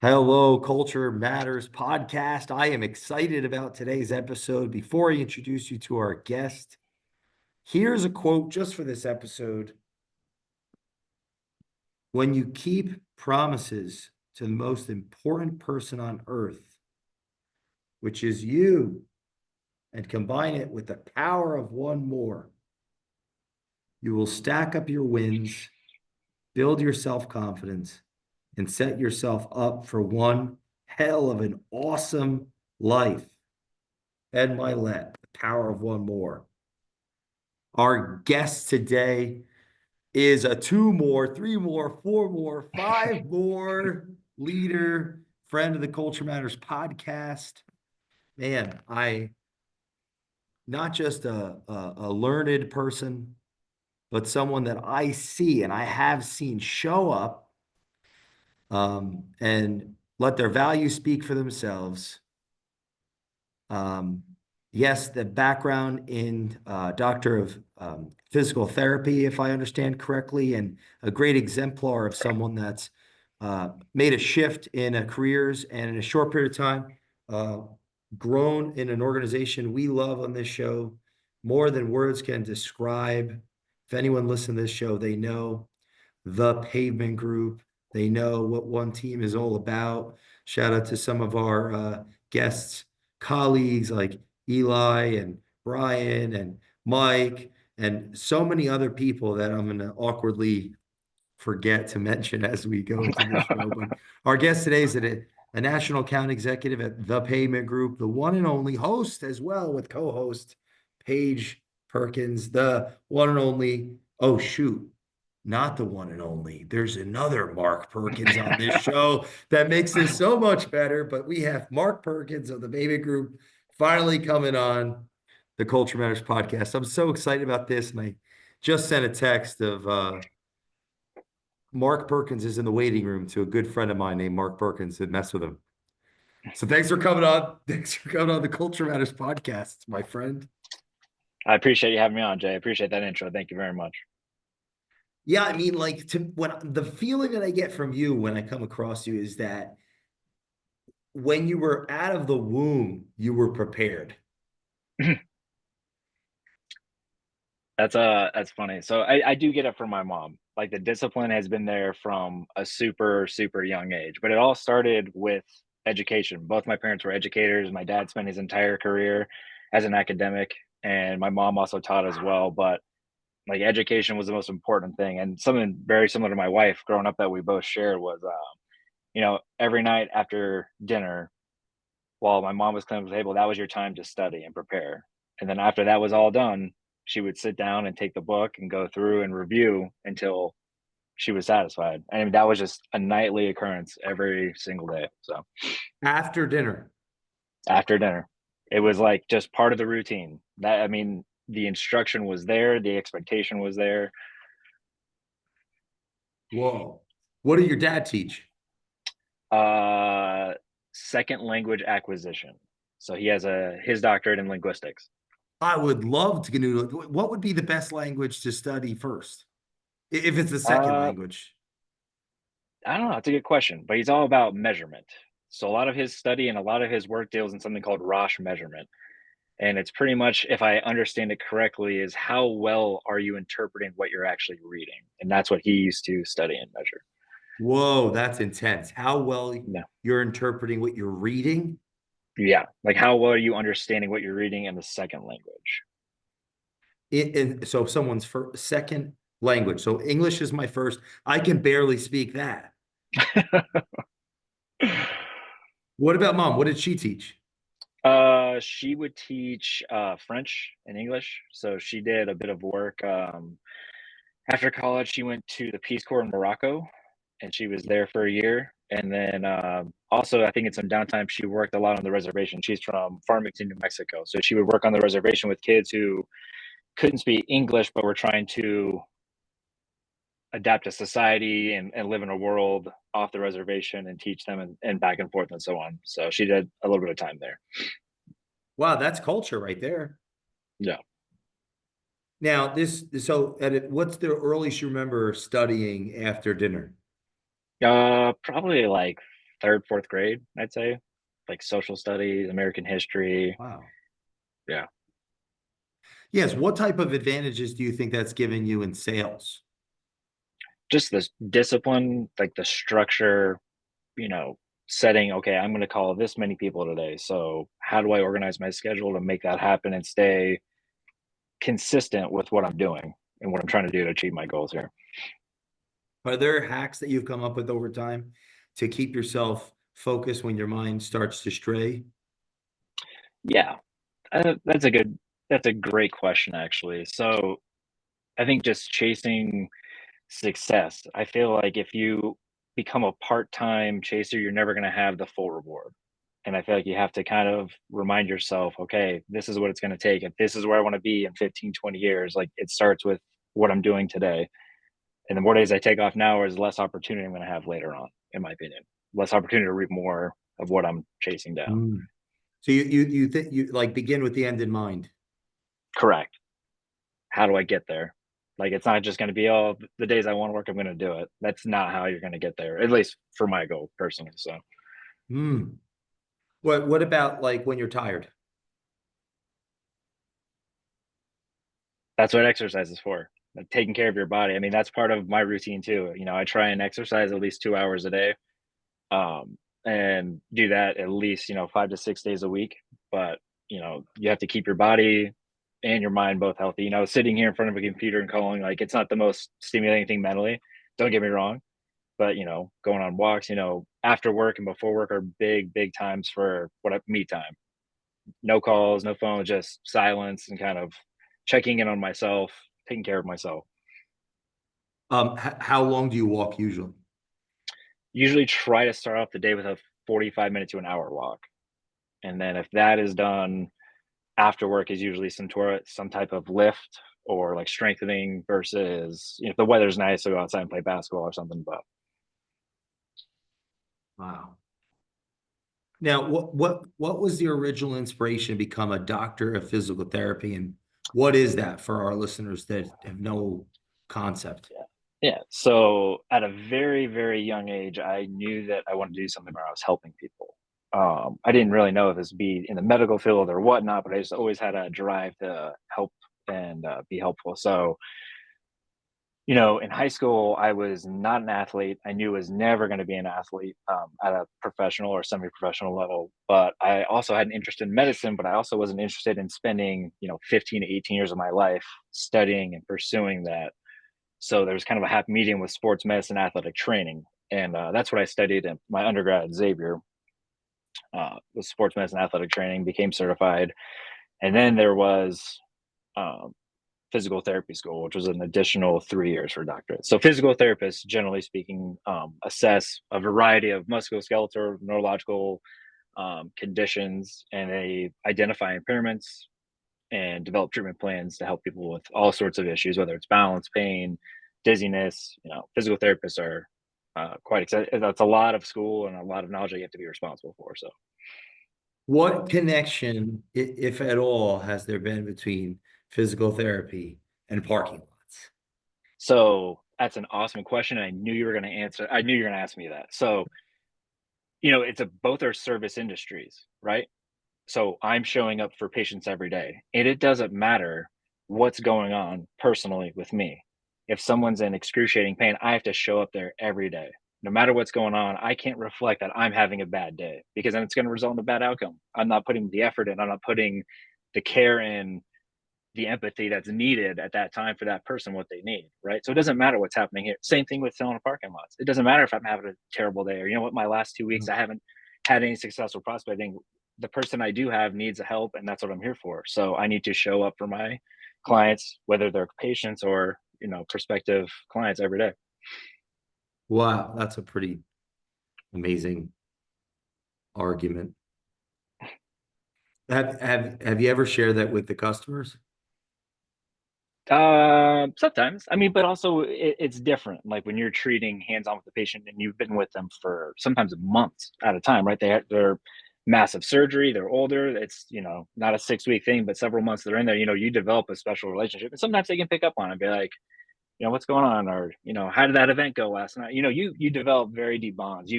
Hello, Culture Matters podcast. I am excited about today's episode. Before I introduce you to our guest, here's a quote just for this episode. When you keep promises to the most important person on earth, which is you, and combine it with the power of one more, you will stack up your wins, build your self-confidence, and set yourself up for one hell of an awesome life. Ed Milet, the power of one more. Our guest today is a two more, three more, four more, five more leader, friend of the Culture Matters podcast. Man, not just a learned person, but someone that I see and I have seen show up and let their values speak for themselves. Yes, the background in doctor of physical therapy, if I understand correctly, and a great exemplar of someone that's made a shift in careers and in a short period of time, grown in an organization we love on this show more than words can describe. If anyone listens to this show, they know the Pavement Group. They know what one team is all about. Shout out to some of our guests, colleagues like Eli and Brian and Mike and so many other people that I'm going to awkwardly forget to mention as we go through the show. But our guest today is a national account executive at the Pavement Group, the one and only host as well with co-host Paige Perkins, the one and only, oh shoot, not the one and only. There's another Mark Perkins on this show that makes this so much better. But we have Mark Perkins of the Paving Group finally coming on the Culture Matters podcast. I'm so excited about this. And I just sent a text of Mark Perkins is in the waiting room to a good friend of mine named Mark Perkins that mess with him. So thanks for coming on. Thanks for coming on the Culture Matters podcast, my friend. I appreciate you having me on, Jay. I appreciate that intro. Thank you very much. Yeah, I mean, when the feeling that I get from you when I come across you is that when you were out of the womb, you were prepared. That's funny. So I do get it from my mom. Like the discipline has been there from a super, super young age. But it all started with education. Both my parents were educators. My dad spent his entire career as an academic, and my mom also taught as well. But like education was the most important thing. And something very similar to my wife growing up that we both shared was every night after dinner, while my mom was cleaning up the table, that was your time to study and prepare. And then after that was all done, she would sit down and take the book and go through and review until she was satisfied. I mean, that was just a nightly occurrence every single day. So After dinner. after dinner, it was like just part of the routine. That I mean, the instruction was there, the expectation was there. Whoa. What did your dad teach? Uh, Second language acquisition. So he has his doctorate in linguistics. I would love to get into it. What would be the best language to study first? If it's the second Uh, language. I don't know. It's a good question, but he's all about measurement. So a lot of his study and a lot of his work deals in something called Roche measurement. And it's pretty much, if I understand it correctly, is how well are you interpreting what you're actually reading? And that's what he used to study and measure. Whoa, that's intense. How well Yeah. you're interpreting what you're reading. Yeah. Like how well are you understanding what you're reading in the second language? So someone's second language. So English is my first. I can barely speak that. What about mom? What did she teach? She would teach French and English. So she did a bit of work. After college, she went to the Peace Corps in Morocco, and she was there for a year. And then also, I think in some downtime, she worked a lot on the reservation. She's from Farmington, New Mexico, so she would work on the reservation with kids who couldn't speak English, but were trying to adapt to society and live in a world off the reservation and teach them and back and forth and so on. So she did a little bit of time there. Wow, that's culture right there. Yeah. Now, what's the earliest you remember studying after dinner? Probably like third, fourth grade, I'd say, like social studies, American history. Wow. Yeah. Yes. What type of advantages do you think that's given you in sales? Just this discipline, like the structure, you know, setting, okay, I'm going to call this many people today. So, how do I organize my schedule to make that happen and stay consistent with what I'm doing and what I'm trying to do to achieve my goals here? Are there hacks that you've come up with over time to keep yourself focused when your mind starts to stray? Yeah, that's a great question, actually. So, I think just chasing success. I feel like if you become a part-time chaser, you're never going to have the full reward. And I feel like you have to kind of remind yourself, okay, this is what it's going to take. If this is where I want to be in 15, 20 years, like it starts with what I'm doing today. And the more days I take off now is less opportunity I'm going to have later on, in my opinion. Less opportunity to reap more of what I'm chasing down. Mm. So you think you like begin with the end in mind. Correct. How do I get there? Like it's not just going to be, oh, the days I want to work, I'm going to do it. That's not how you're going to get there, at least for my goal personally. So Mm. What about like when you're tired? that's what exercise is for. Like taking care of your body. I mean, that's part of my routine too. You know, I try and exercise at least 2 hours a day, and do that at least 5 to 6 days a week. But you have to keep your body and your mind both healthy. Sitting here in front of a computer and calling, like, it's not the most stimulating thing mentally. Don't get me wrong, but going on walks, after work and before work are big times for me time. No calls, no phone, just silence and kind of checking in on myself, taking care of myself. How long do you walk usually? Usually try to start off the day with a 45 minute to an hour walk. And then if that is done, after work is usually some type of lift or like strengthening versus if the weather's nice, so go outside and play basketball or something. But Wow. Now, what was the original inspiration to become a doctor of physical therapy, and what is that for our listeners that have no concept? yeah. Yeah. So at a very, very young age, I knew that I wanted to do something where I was helping people. I didn't really know if this would be in the medical field or whatnot, but I just always had a drive to help and be helpful. So, in high school, I was not an athlete. I knew I was never going to be an athlete at a professional or semi-professional level. But I also had an interest in medicine, but I also wasn't interested in spending, 15 to 18 years of my life studying and pursuing that. So there was kind of a happy medium with sports medicine, athletic training, and that's what I studied in my undergrad at Xavier. Was sports medicine, athletic training, became certified, and then there was um, physical therapy school, which was an additional 3 years for a doctorate. So physical therapists, generally speaking, assess a variety of musculoskeletal, neurological conditions, and they identify impairments and develop treatment plans to help people with all sorts of issues, whether it's balance, pain, dizziness. Physical therapists are quite excited. That's a lot of school and a lot of knowledge that you have to be responsible for. So, What connection, if at all, has there been between physical therapy and parking lots? so that's an awesome question. I knew you were going to answer. I knew you were going to ask me that. So, it's both are service industries, right? So I'm showing up for patients every day, and it doesn't matter what's going on personally with me. If someone's in excruciating pain, I have to show up there every day. No matter what's going on, I can't reflect that I'm having a bad day because then it's going to result in a bad outcome. I'm not putting the effort in, I'm not putting the care in, the empathy that's needed at that time for that person, what they need, right? So it doesn't matter what's happening here. Same thing with selling a parking lots. It doesn't matter if I'm having a terrible day or what, my last 2 weeks I haven't had any successful prospecting. The person I do have needs help, and that's what I'm here for. So I need to show up for my clients, whether they're patients or prospective clients every day. Wow, that's a pretty amazing argument. Have you ever shared that with the customers? Sometimes. I mean, but also it's different. Like when you're treating hands-on with the patient and you've been with them for sometimes months at a time, right? They're massive surgery, they're older. It's, not a 6 week thing, but several months they're in there, you develop a special relationship. And sometimes they can pick up on it and be like, what's going on? Or, how did that event go last night? You develop very deep bonds.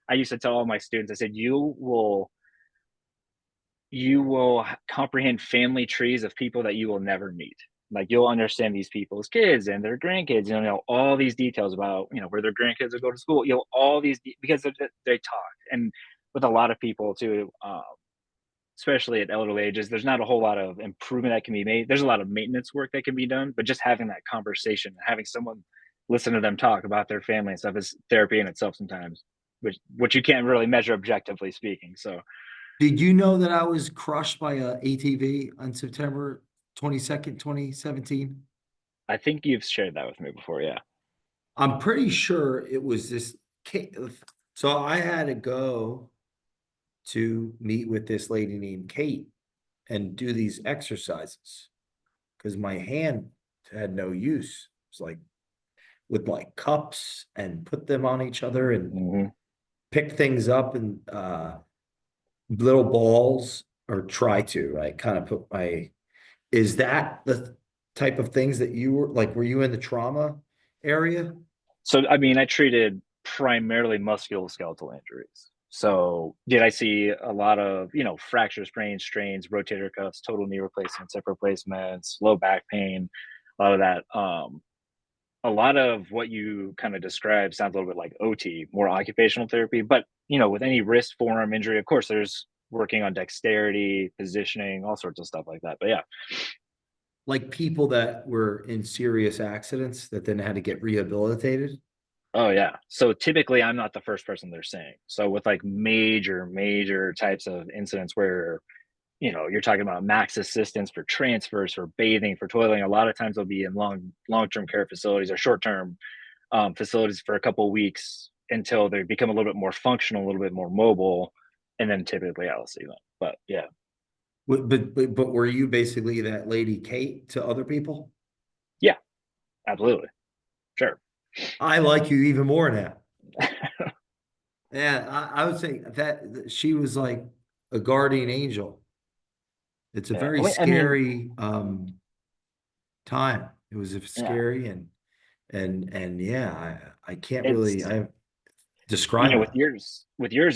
I used to tell all my students, I said, you will comprehend family trees of people that you will never meet. Like you'll understand these people's kids and their grandkids. You'll know all these details about where their grandkids will go to school. You'll all these because they talk. And with a lot of people too, especially at elderly ages, there's not a whole lot of improvement that can be made. There's a lot of maintenance work that can be done, but just having that conversation, having someone listen to them talk about their family and stuff is therapy in itself sometimes, which you can't really measure objectively speaking. So Did you know that I was crushed by a ATV on September 22nd, 2017? I think you've shared that with me before. Yeah. I'm pretty sure it was this. So I had to go to meet with this lady named Kate and do these exercises because my hand had no use. It's like with like cups and put them on each other and Mm-hmm. pick things up and little balls or try to, right? Kind of put my, is that the type of things that you were like, were you in the trauma area? So, I mean, I treated primarily musculoskeletal injuries. So, did I see a lot of, fractures, sprains, strains, rotator cuffs, total knee replacements, hip replacements, low back pain, a lot of that. A lot of what you kind of described sounds a little bit like OT, more occupational therapy. But, with any wrist, forearm injury, of course, there's working on dexterity, positioning, all sorts of stuff like that. But yeah. Like people that were in serious accidents that then had to get rehabilitated? Oh yeah. So typically I'm not the first person they're saying. So with like major types of incidents where, you're talking about max assistance for transfers, for bathing, for toiling, a lot of times they'll be in long-term care facilities or short-term facilities for a couple of weeks until they become a little bit more functional, a little bit more mobile, and then typically I'll see them. But yeah. But were you basically that lady Kate to other people? Yeah, absolutely. Sure. I like you even more now. Yeah, I would say that she was like a guardian angel. It's a Yeah. very I mean, scary time. It was yeah. scary and yeah, I can't really It's I describe with it. yours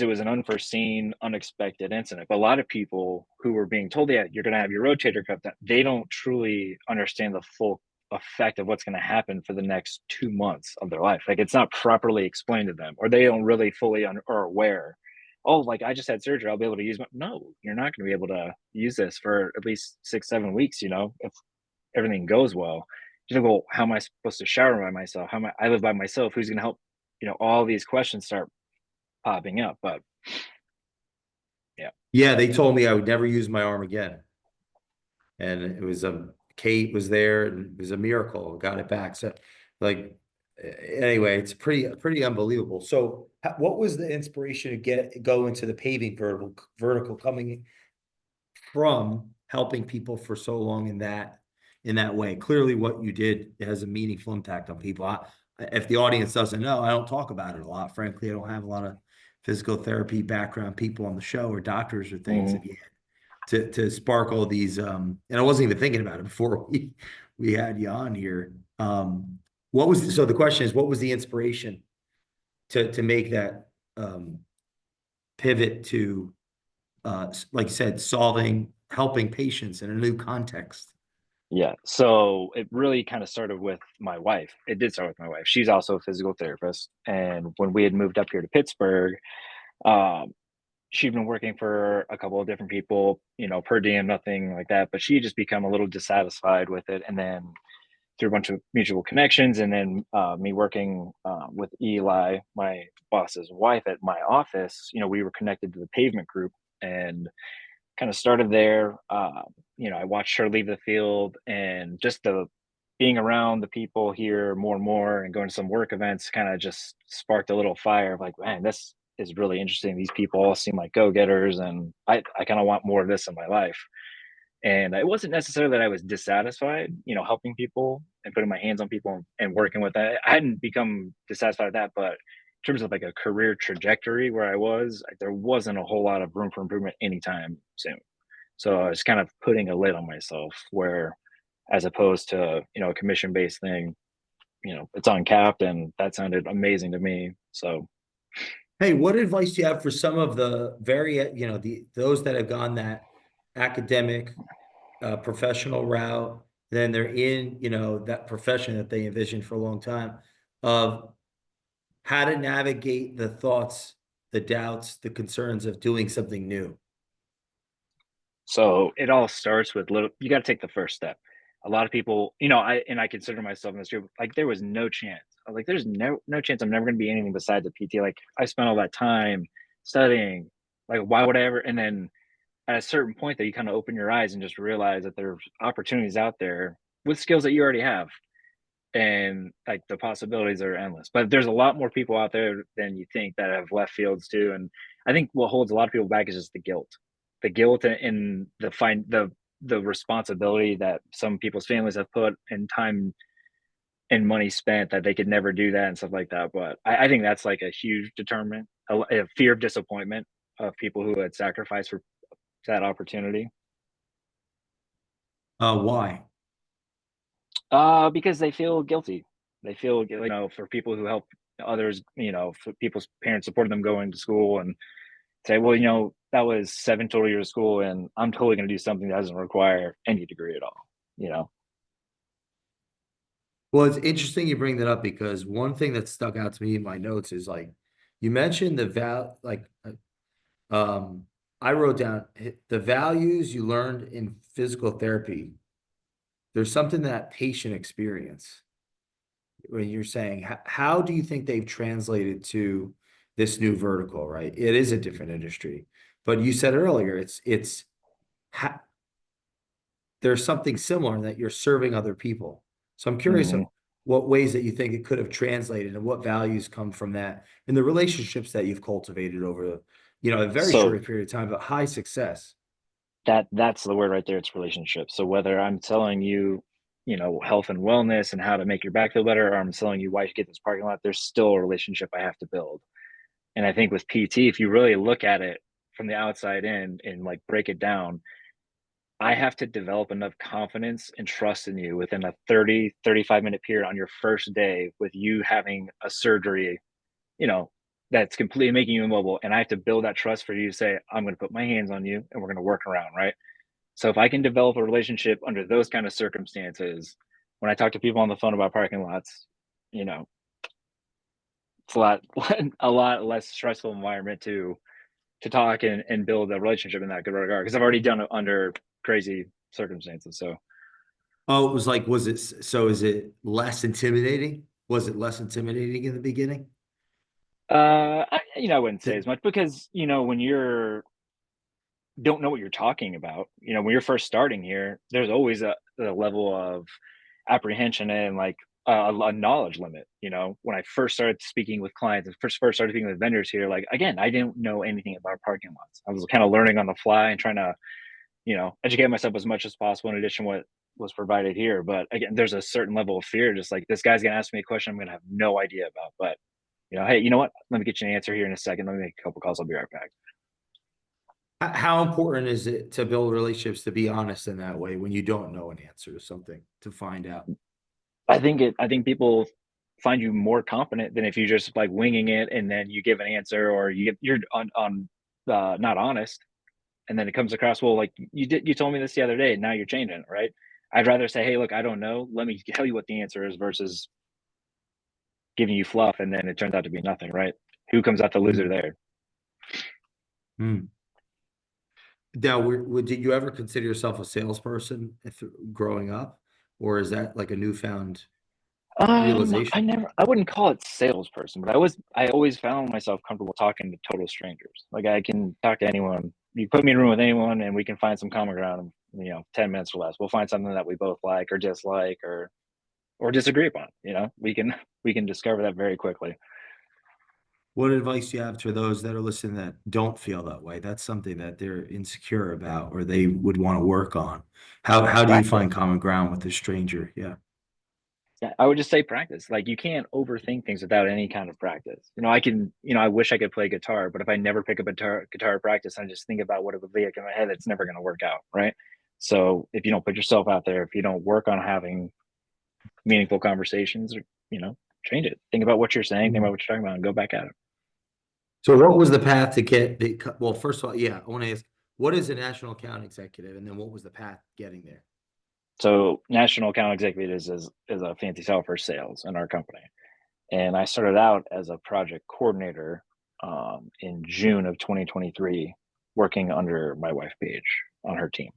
it was an unforeseen, unexpected incident. But a lot of people who were being told, yeah, you're going to have your rotator cuff, that they don't truly understand the full effect of what's going to happen for the next 2 months of their life. Like it's not properly explained to them, or they don't really fully or aware. Oh, like I just had surgery, I'll be able to use my. No, you're not going to be able to use this for at least 6 7 weeks, if everything goes well. You know, well, how am I supposed to shower by myself? How am I live by myself? Who's going to help? All these questions start popping up. But yeah. Yeah, they told me I would never use my arm again. And it was a Kate was there and it was a miracle. Got it back. So like anyway, it's pretty unbelievable. So what was the inspiration to go into the paving vertical coming from helping people for so long in that way? Clearly what you did has a meaningful impact on people. If the audience doesn't know, I don't talk about it a lot. Frankly, I don't have a lot of physical therapy background people on the show or doctors or things. Mhm. If you to spark all these and I wasn't even thinking about it before we had you on here. So the question is, what was the inspiration to make that pivot to like you said, helping patients in a new context? Yeah. So it really kind of started with my wife. It did start with my wife. She's also a physical therapist. And when we had moved up here to Pittsburgh, um, she'd been working for a couple of different people, per diem, nothing like that. But she had just become a little dissatisfied with it. And then through a bunch of mutual connections, and then me working with Eli, my boss's wife at my office, we were connected to the Pavement Group and kind of started there. I watched her leave the field, and just the being around the people here more and more and going to some work events kind of just sparked a little fire of like, man, this is really interesting. These people all seem like go-getters, and I kind of want more of this in my life. And it wasn't necessarily that I was dissatisfied, helping people and putting my hands on people and working with that. I hadn't become dissatisfied with that, but in terms of like a career trajectory where I was, there wasn't a whole lot of room for improvement anytime soon. So I was kind of putting a lid on myself where, as opposed to, a commission based thing, it's uncapped, and that sounded amazing to me. So Hey, what advice do you have for some of the very, those that have gone that academic, professional route, then they're in, that profession that they envisioned for a long time of how to navigate the thoughts, the doubts, the concerns of doing something new? So it all starts with little, you got to take the first step. A lot of people, I consider myself in this group, like there was no chance. I was like, there's no chance I'm never going to be anything besides a PT. Like I spent all that time studying, like why would I ever? And then at a certain point that you kind of open your eyes and just realize that there's opportunities out there with skills that you already have, and like the possibilities are endless. But there's a lot more people out there than you think that have left fields too. And I think what holds a lot of people back is just the guilt and the responsibility that some people's families have put and time and money spent that they could never do that and stuff like that. But I think that's like a huge determinant, a fear of disappointment of people who had sacrificed for that opportunity. Why? Because they feel guilty. They feel, for people who help others, for people's parents supporting them going to school and say, well, that was 7 total years of school and I'm totally going to do something that doesn't require any degree at all, you know? Well, it's interesting you bring that up because one thing that stuck out to me in my notes is like you mentioned the um I wrote down the values you learned in physical therapy. There's something that patient experience when you're saying how do you think they've translated to this new vertical, right? It is a different industry, but you said earlier it's ha there's something similar in that you're serving other people. So I'm curious Hmm. of what ways that you think it could have translated and what values come from that and the relationships that you've cultivated over, a very So short period of time, but high success. that's the word right there. It's relationship. So whether I'm telling you, health and wellness and how to make your back feel better, or I'm telling you why you should get this parking lot, there's still a relationship I have to build. And I think with PT, if you really look at it from the outside in and like break it down, I have to develop enough confidence and trust in you within a 35 minute period on your first day with you having a surgery, you know, that's completely making you immobile. And I have to build that trust for you to say, I'm going to put my hands on you and we're going to work around, right? So if I can develop a relationship under those kind of circumstances, when I talk to people on the phone about parking lots, you know, it's a lot, a lot less stressful environment to talk and build a relationship in that good regard because I've already done it under crazy circumstances. So Oh, it was like, so is it less intimidating? Was it less intimidating in the beginning? I wouldn't say Th- as much because when you're don't know what you're talking about, when you're first starting here, there's always a level of apprehension and like a knowledge limit. When I first started speaking with clients and first started speaking with vendors here, like again, I didn't know anything about parking lots. I was kind of learning on the fly and trying to educate myself as much as possible in addition to what was provided here. But again, there's a certain level of fear, just like this guy's gonna ask me a question I'm gonna have no idea about. But hey, you know what? Let me get you an answer here in a second. Let me make a couple calls. I'll be right back. How important is it to build relationships to be honest in that way when you don't know an answer to something to find out? I think people find you more confident than if you just like winging it and then you give an answer or you're on not honest and then it comes across well like you told me this the other day and now you're changing it, right? I'd rather say, hey, look, I don't know, let me tell you what the answer is versus giving you fluff and then it turns out to be nothing, right? Who comes out the loser Mm. there? Mm. Now, did you ever consider yourself a salesperson growing up, or is that like a newfound I realization? never, I wouldn't call it salesperson, but I always found myself comfortable talking to total strangers. Like I can talk to anyone. You put me in a room with anyone, and we can find some common ground. In, 10 minutes or less, we'll find something that we both like or dislike or disagree upon. We can discover that very quickly. What advice do you have for those that are listening that don't feel that way? That's something that they're insecure about or they would want to work on. How do you find Practice. common ground with a stranger? Yeah. Yeah, I would just say practice. Like you can't overthink things without any kind of practice. I can, I wish I could play guitar, but if I never pick up a guitar practice and I just think about what it would be like in my head, it's never going to work out, right? So if you don't put yourself out there, if you don't work on having meaningful conversations, you know, change it. Think about what you're saying, think about Mm. what you're talking about, and go back at it. So what was the path to get well, first of all, yeah, I want to ask, what is a national account executive? And then what was the path getting there? So national account executive is a fancy title for sales in our company. And I started out as a project coordinator in June of 2023, working under my wife Paige on her team.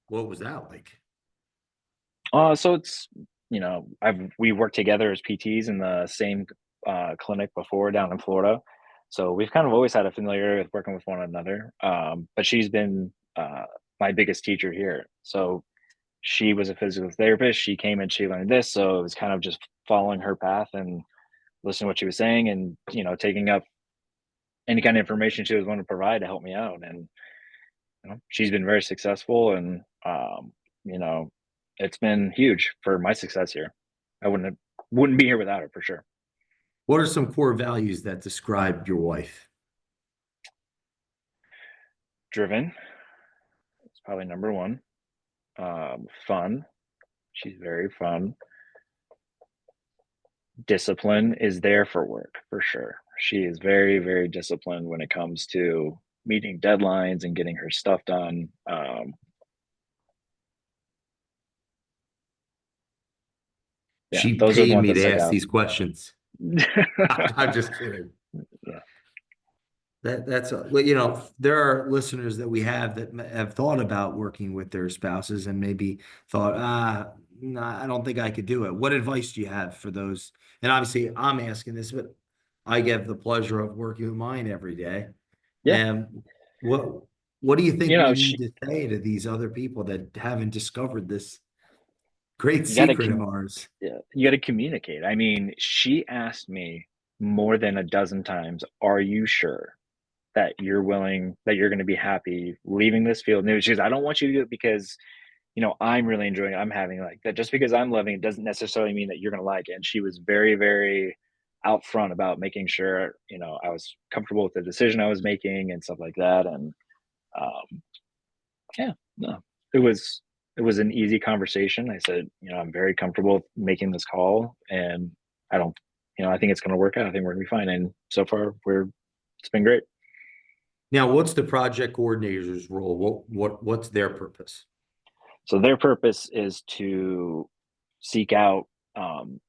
What was that like? So it's we worked together as PTs in the same clinic before down in Florida, so we've kind of always had a familiarity with working with one another. But she's been my biggest teacher here. So she was a physical therapist. She came and she learned this, so it was kind of just following her path and listening to what she was saying, and taking up any kind of information she was willing to provide to help me out. And she's been very successful, and you know, it's been huge for my success here. I wouldn't be here without her for sure. What are some core values that describe your wife? Driven, it's probably number one. Fun, she's very fun. Discipline is there for work for sure. She is very, very disciplined when it comes to meeting deadlines and getting her stuff done. Yeah, She those are the paid ones me that to stick ask out. these questions. I'm just kidding. Yeah. That's well, there are listeners that we have that have thought about working with their spouses and maybe thought, no, I don't think I could do it. What advice do you have for those? And obviously, I'm asking this, but I get the pleasure of working with mine every day. Yeah. And what what do you think You we know, need she, to say to these other people that haven't discovered this great you got to secret of ours? yeah, you got to communicate. I mean, she asked me more than a dozen times, "Are you sure that you're going to be happy leaving this field?" And she goes, "I don't want you to do it because I'm really enjoying it. I'm having like that. Just because I'm loving it doesn't necessarily mean that you're going to like it." And she was very, very out front about making sure I was comfortable with the decision I was making and stuff like that. And um, yeah, no, it was an easy conversation. I said, I'm very comfortable with making this call, and I don't, I think it's going to work out. I think we're going to be fine. And so far, it's been great. Now, what's the project coordinator's role? What's their purpose? So their purpose is to seek out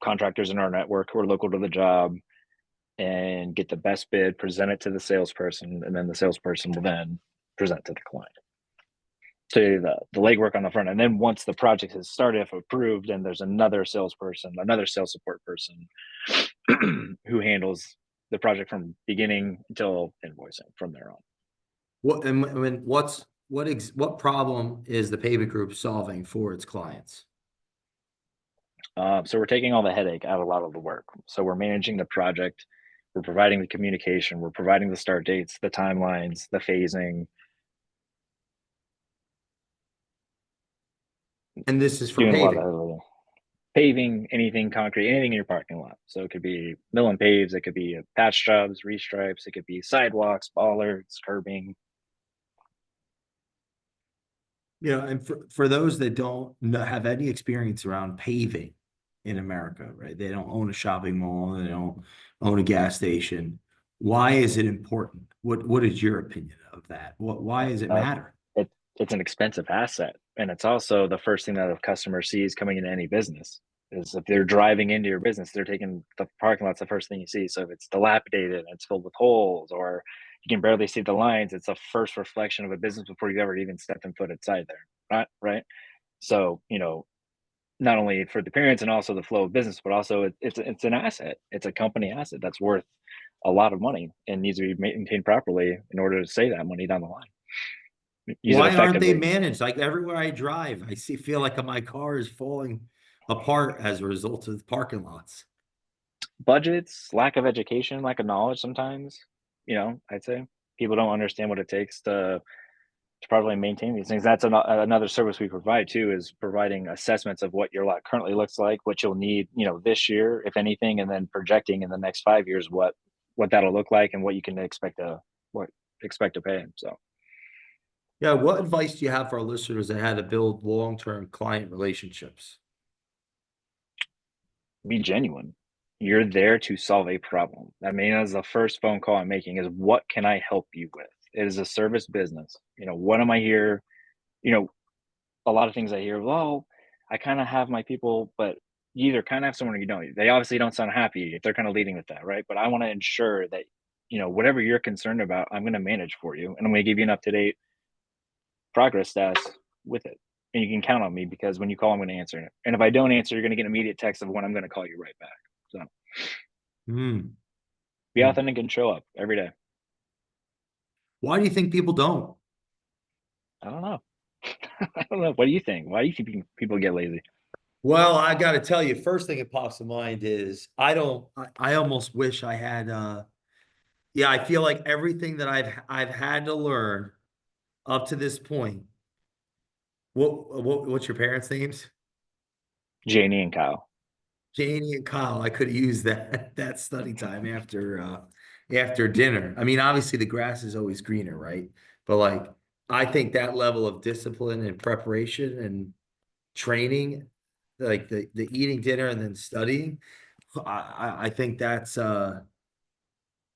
contractors in our network who are local to the job and get the best bid, present it to the salesperson, and then the salesperson will then present to the client. To the legwork on the front. And then once the project has started, if approved, and there's another salesperson, another sales support person who handles the project from beginning until invoicing from there on. What and when what problem is the Pavement Group solving for its clients? So we're taking all the headache out of a lot of the work. So we're managing the project, we're providing the communication, we're providing the start dates, the timelines, the phasing, And this is for doing a lot paving. of the paving, anything concrete, anything in your parking lot. So it could be mill and paves, it could be patch jobs, restripes, it could be sidewalks, bollards, curbing. And for those that don't have any experience around paving in America, right? They don't own a shopping mall, they don't own a gas station. Why is it important? What is your opinion of that? Why does it Uh, matter? it's an expensive asset, and it's also the first thing that a customer sees coming into any business. Is if they're driving into your business, they're taking the parking lot's the first thing you see. So if it's dilapidated and it's filled with holes, or you can barely see the lines, it's the first reflection of a business before you've ever even stepped and foot inside there. Right. So not only for the appearance and also the flow of business, but also it's an asset. It's a company asset that's worth a lot of money and needs to be maintained properly in order to save that money down the line. Use it Why aren't they effectively. managed? Like everywhere I drive, feel like my car is falling apart as a result of the parking lots. Budgets, lack of education, lack of knowledge sometimes, I'd say people don't understand what it takes to properly maintain these things. That's another service we provide too, is providing assessments of what your lot currently looks like, what you'll need, this year, if anything, and then projecting in the next 5 years what that'll look like and what you can expect to pay. So Yeah, what advice do you have for our listeners on how to build long-term client relationships? be genuine. You're there to solve a problem. I mean, that's the first phone call I'm making is what can I help you with? It is a service business. What am I here? You know, a lot of things I hear, well, I kind of have my people, but you either kind of have someone or you don't. They obviously don't sound happy if they're kind of leading with that, right? But I want to ensure that, whatever you're concerned about, I'm going to manage for you. And I'm going to give you an up to date progress status with it. And you can count on me because when you call, I'm going to answer it. And if I don't answer, you're going to get an immediate text of when I'm going to call you right back. So Hmm. be Hmm. authentic and show up every day. Why do you think people don't? I don't know. I don't know. What do you think? Why do you think people get lazy? Well, I got to tell you, first thing that pops to mind is I don't. I almost wish I had. Yeah, I feel like everything that I've had to learn up to this point. What's your parents' names? Janie and Kyle. Janie and Kyle. I could have used that study time after dinner. I mean, obviously the grass is always greener, right? But like, I think that level of discipline and preparation and training, like the eating dinner and then studying, I think that's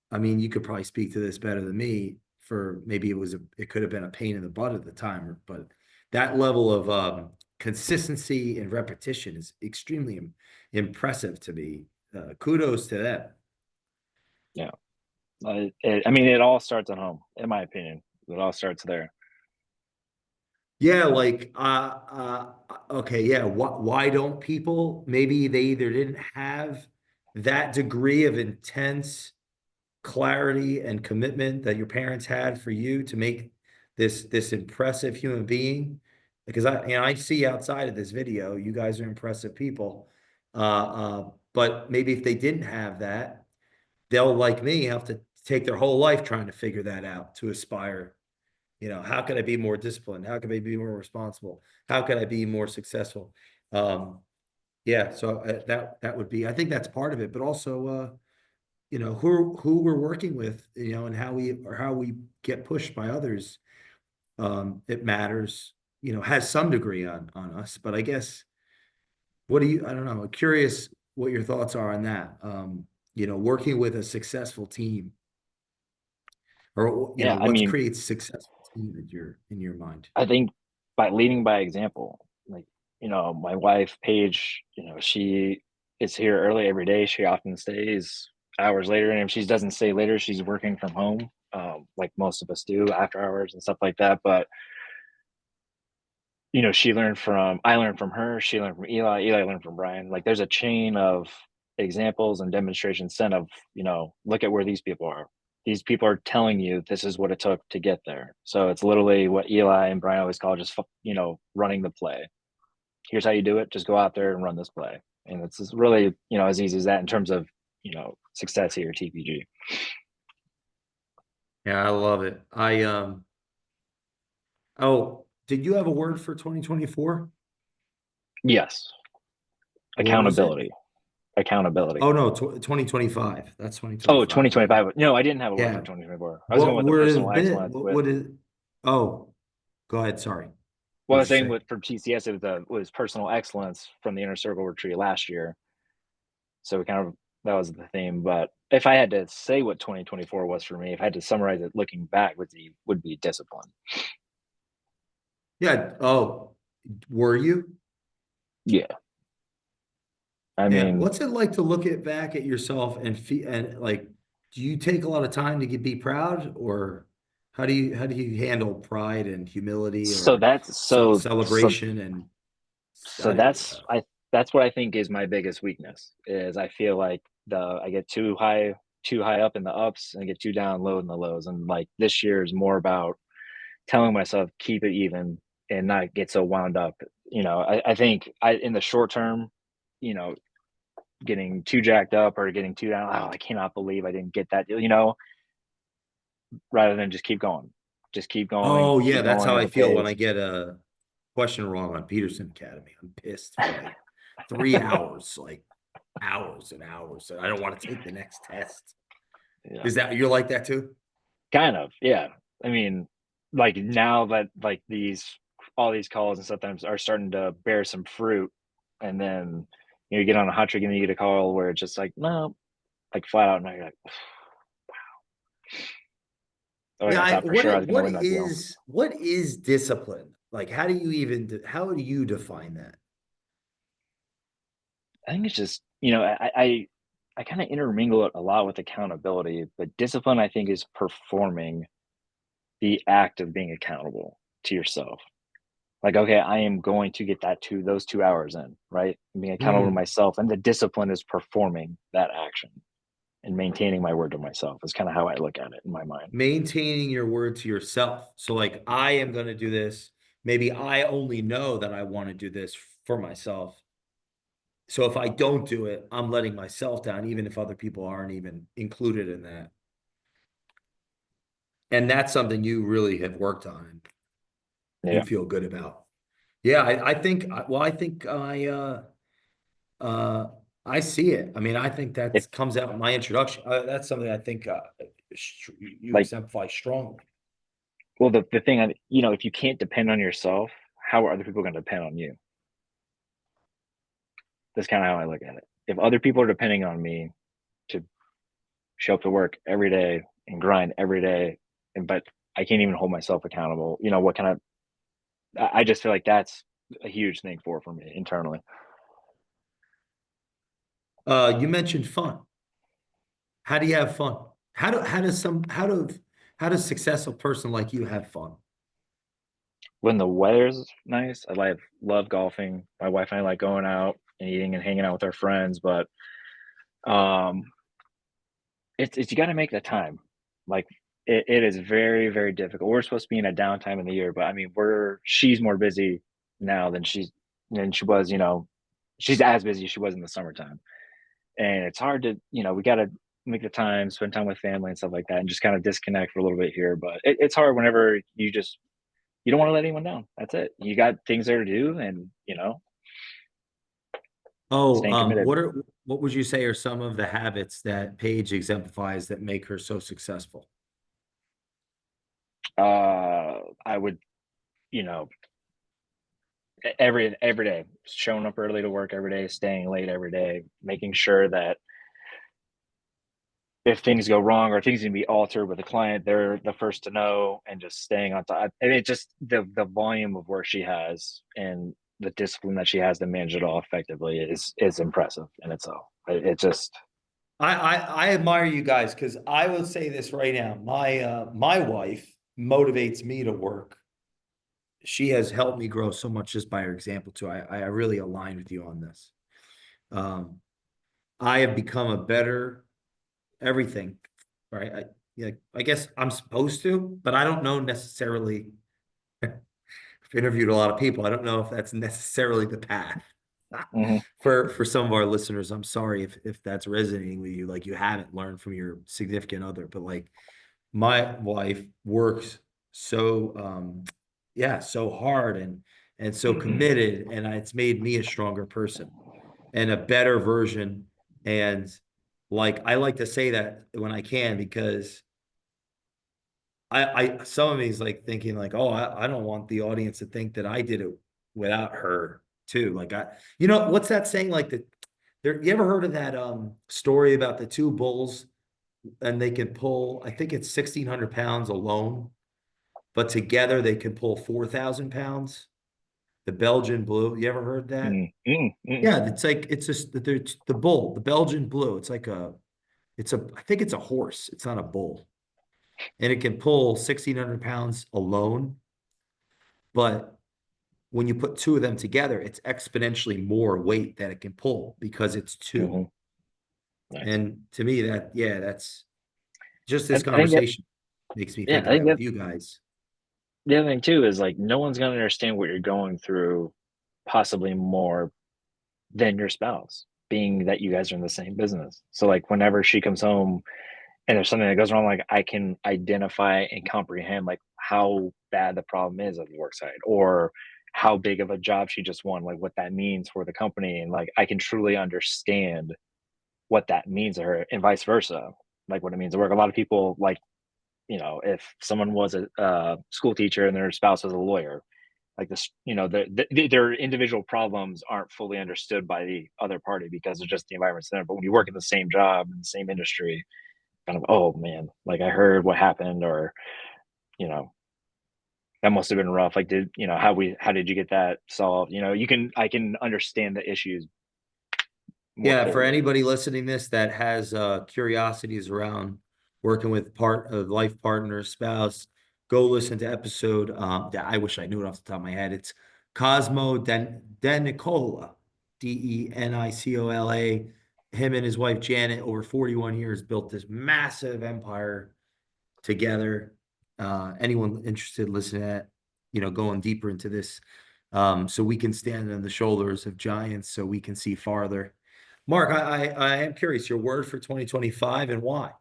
I mean, you could probably speak to this better than me for maybe it could have been a pain in the butt at the time, but that level of consistency and repetition is extremely impressive to me. Kudos to them. Yeah. I mean, it all starts at home, in my opinion. It all starts there. Yeah, like okay, yeah. Why don't people? Maybe they either didn't have that degree of intense clarity and commitment that your parents had for you to make this impressive human being. Because I see outside of this video, you guys are impressive people. But maybe if they didn't have that, they'll like me have to take their whole life trying to figure that out to aspire. How can I be more disciplined? How can I be more responsible? How can I be more successful? Um, yeah, so that would be. I think that's part of it, but also who we're working with, and how we get pushed by others. It matters, has some degree on us. But I guess I don't know. I'm curious what your thoughts are on that. Working with a successful team, or Yeah, I what mean, creates a successful team in your mind. I think by leading by example, like, my wife, Paige, she is here early every day. She often stays hours later. And if she doesn't stay later, she's working from home, like most of us do after hours and stuff like that. But I learned from her, she learned from Eli learned from Brian. Like there's a chain of examples and demonstrations sent of, look at where these people are. These people are telling you this is what it took to get there. So it's literally what Eli and Brian always call just, running the play. Here's how you do it. Just go out there and run this play. And it's just really, as easy as that in terms of, success here at TPG. Yeah, I love it. Oh, did you have a word for 2024? Yes. What was it? Accountability. Accountability. Oh no, 2025. That's Oh, 2025. Yeah. 2025. No, I didn't have a word for Yeah. 2024. I was going What with the would personal have been? excellence What with, would it? Oh, go ahead. Sorry. well, I What'd was you saying say? with from TCS, it was personal excellence from the inner circle retreat last year. So we kind of, that was the theme. But if I had to say what 2024 was for me, if I had to summarize it looking back, would be discipline. Yeah. Oh, were you? Yeah. I Yeah. mean, What's it like to look back at yourself and feel and like? Do you take a lot of time to be proud, or how do you handle pride and humility, so or that's so so celebration and so that's what I think is my biggest weakness is I feel like I get too high up in the ups and I get too down low in the lows. And like this year is more about telling myself keep it even and not get so wound up. I think in the short term, you know, getting too jacked up or getting too down, oh, I cannot believe I didn't get that deal, rather than just keep going. Just Oh yeah, keep that's going how at I the feel when I pace. get a question wrong on Peterson Academy. I'm pissed for like 3 hours, like hours and hours. And I don't want to take the next test. Yeah. Is that you're like that too? Kind of, yeah. I mean, like now that like these all these calls and stuff are starting to bear some fruit, and then You get on a hot streak and then you get a call where it's just like, no, like flat out, and you're like, oh yeah, Yeah, I thought for sure I was going to win that deal. what is discipline? Like, how do you how do you define that? I think it's just, I kind of intermingle it a lot with accountability, but discipline I think is performing the act of being accountable to yourself. Like, okay, I am going to get those 2 hours in, right? Being accountable to Hmm. myself, and the discipline is performing that action and maintaining my word to myself is kind of how I look at it in my mind. Maintaining your word to yourself. So, like, I am going to do this. Maybe I only know that I want to do this for myself. So if I don't do it, I'm letting myself down, even if other people aren't even included in that. And that's something you really have worked on and you Yeah. feel good about. Yeah, I think, well, I think uh, I see it. I mean, I think If that comes out in my introduction. That's something I think you like, exemplify strongly. well, the thing, if you can't depend on yourself, how are other people going to depend on you? That's kind of how I look at it. If other people are depending on me to show up to work every day and grind every day, but I can't even hold myself accountable, what kind of, I just feel like that's a huge thing for me internally. You mentioned fun. How do you have fun? How does a successful person like you have fun? When the weather's nice, I love golfing. My wife and I like going out and eating and hanging out with our friends, but um it's you got to make the time. Like, it is very, very difficult. We're supposed to be in a downtime in the year, but I mean, she's more busy now than she was, she's as busy as she was in the summertime. And it's hard to, we got to make the time, spend time with family and stuff like that, and just kind of disconnect for a little bit here. But it's hard whenever you don't want to let anyone down. That's it. You got things there to do, and Oh, staying committed. what would you say are some of the habits that Paige exemplifies that make her so successful? I would, you know, every day, showing up early to work every day, staying late every day, making sure that if things go wrong or things can be altered with a client, they're the first to know, and just staying on top. And it just the volume of work she has and the discipline that she has to manage it all effectively is impressive in itself. It just I admire you guys because I will say this right now. My wife motivates me to work. She has helped me grow so much just by her example too. I really align with you on this. Um, I have become a better everything, right? Yeah, I guess I'm supposed to, but I don't know necessarily. I've interviewed a lot of people. I don't know if that's necessarily the path. mhm, For some of our listeners, I'm sorry if that's resonating with you, like you haven't learned from your significant other, but like my wife works so yeah, so hard and so committed, and it's made me a stronger person and a better version. And like I like to say that when I can because I some of me is like thinking like, oh, I don't want the audience to think that I did it without her too. Like what's that saying? Like you ever heard of that story about the two bulls and they can pull, I think it's 1,600 pounds alone, but together they can pull 4,000 pounds. The Belgian blue. You ever heard that? mhm, mhm, mhm, Yeah, it's like it's just the bull, the Belgian blue. It's like I think it's a horse. It's not a bull. And it can pull 1,600 pounds alone. But when you put two of them together, it's exponentially more weight that it can pull because it's two. mhm. Nice. And to me, yeah, that's just this I think that, conversation makes me yeah, think I of think that with that you guys. the other thing too is like no one's gonna understand what you're going through, possibly more than your spouse, being that you guys are in the same business. So like whenever she comes home and there's something that goes wrong, like I can identify and comprehend like how bad the problem is at the work site, or how big of a job she just won, like what that means for the company, and like I can truly understand what that means to her, and vice versa, like what it means to work. A lot of people like, if someone was a school teacher and their spouse was a lawyer, like this, their individual problems aren't fully understood by the other party because of just the environment's there. But when you work in the same job in the same industry, kind of, oh man, like I heard what happened, or you know, that must have been rough. Like, how did you get that solved? I can understand the issues more Yeah, for clearly. anybody listening this that has curiosities around working with part of life partner, spouse, go listen to episode. Yeah, I wish I knew it off the top of my head. It's Cosmo Denicola, Denicola. Him and his wife Janet, over 41 years, built this massive empire together. Anyone interested, listen to that, going deeper into this, so we can stand on the shoulders of giants, so we can see farther. Mark, I am curious, your word for 2025 and why?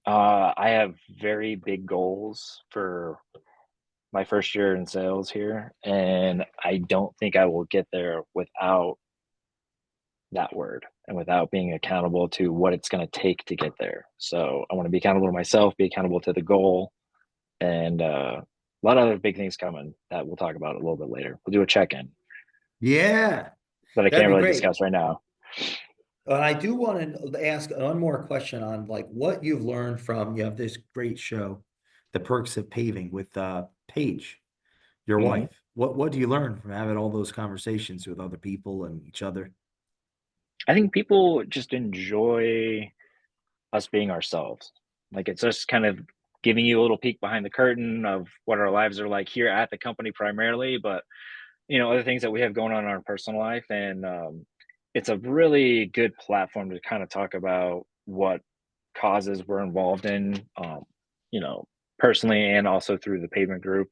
I have very big goals for my first year in sales here, and I don't think I will get there without that word and without being accountable to what it's going to take to get there. So I want to be accountable to myself, be accountable to the goal, and a lot of other big things coming that we'll talk about a little bit later. We'll do a check-in Yeah, that I that'd can't be really great. discuss right now. I do want to ask one more question on like what you've learned from, you have this great show, The Perks of Paving with Paige, your Hmm. wife. What do you learn from having all those conversations with other people and each other? I think people just enjoy us being ourselves. Like it's just kind of giving you a little peek behind the curtain of what our lives are like here at the company primarily, but other things that we have going on in our personal life. And it's a really good platform to kind of talk about what causes we're involved in, you know, personally and also through the Pavement Group,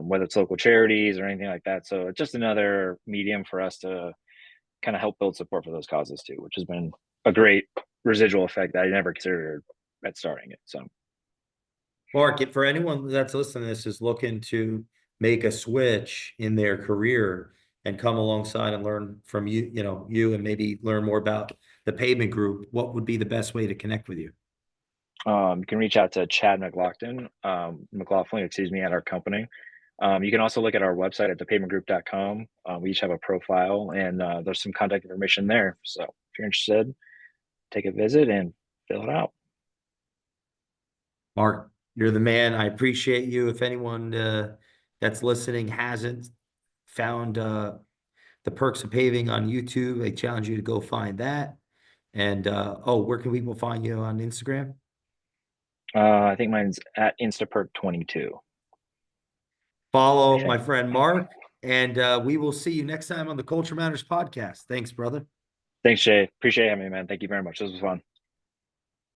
whether it's local charities or anything like that. So it's just another medium for us to kind of help build support for those causes too, which has been a great residual effect that I never considered at starting it. So, Mark, for anyone that's listening to this is looking to make a switch in their career and come alongside and learn from you, you and maybe learn more about the Pavement Group, what would be the best way to connect with you? you can reach out to Chad McLaughlin, excuse me, at our company. You can also look at our website at thepavementgroup.com. We each have a profile, and there's some contact information there. So if you're interested, take a visit and fill it out. Mark, you're the man. I appreciate you. If anyone that's listening hasn't found the Perks of Paving on YouTube, I challenge you to go find that. And where can people find you on Instagram? I think mine's at Instaperk22. Follow my friend Mark, and we will see you next time on the Culture Matters podcast. Thanks, brother. Thanks, Jay. Appreciate having me, man. Thank you very much. This was fun.